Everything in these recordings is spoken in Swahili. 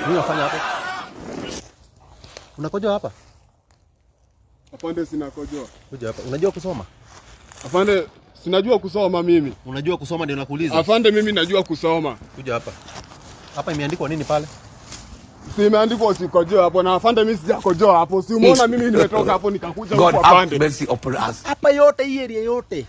Unafanya hapa? Unakojoa hapa? Afande, sina kojoa. Kuja hapa. Unajua kusoma? Afande, sinajua kusoma mimi. Unajua kusoma ndio nakuuliza. Afande, mimi najua kusoma. Kuja hapa. Hapa imeandikwa nini pale? Si imeandikwa usikojoa hapo na afande, mimi sijakojoa hapo. Si umeona mimi nimetoka hapo nikakuja huko afande. Mercy upon us. Hapa yote hii area yote.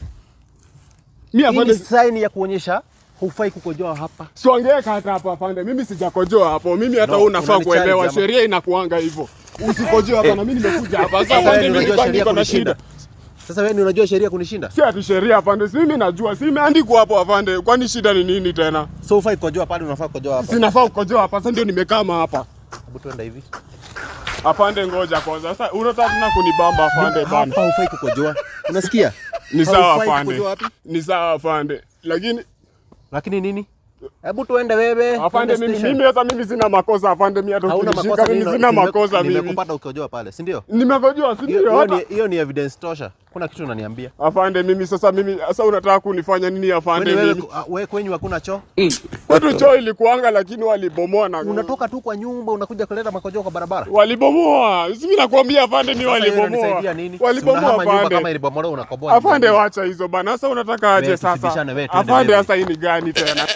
Mimi afande, ni sign ya kuonyesha hufai kukojoa hapa. Siongeka hata hapa afande. Mimi sijakojoa hapo. Mimi hata unafaa kuelewa sheria inakuanga hivyo. Usikojoa hapa na mimi nimekuja hapa. Sasa afande, mimi niko na shida. Sasa wewe unajua sheria kunishinda? Si ati sheria afande, si mimi najua. Si imeandikwa hapo afande. Kwani shida ni nini tena? So hufai kukojoa pale, unafaa kukojoa hapa. Sinafaa kukojoa hapa. Sasa ndio nimekaa hapa. Hebu tuenda hivi. Afande, ngoja kwanza. Sasa unataka tena kunibamba afande bana. Hapa hufai kukojoa. Unasikia? Ni sawa afande. Ni sawa afande. Lakini nini? Hebu tuende wewe. Afande, mimi hata mimi sina makosa afande, mimi hata ukishika mimi sina makosa mimi. Nimekupata ukikojoa pale, si ndio? Nimekojoa, si ndio? Hiyo ni evidence tosha. Kuna kitu unaniambia? Afande, mimi sasa unataka kunifanya nini afande mimi? Wewe kwenyu hakuna choo? Watu choo ilikuanga lakini walibomoa na unatoka tu kwa nyumba unakuja kuleta makojoa kwa barabara. Walibomoa. Mimi nakwambia afande, ni walibomoa. Walibomoa afande. Kama ilibomoa unakoboa. Afande, wacha hizo bana. Sasa unataka aje sasa? Afande, sasa hii ni gani tena?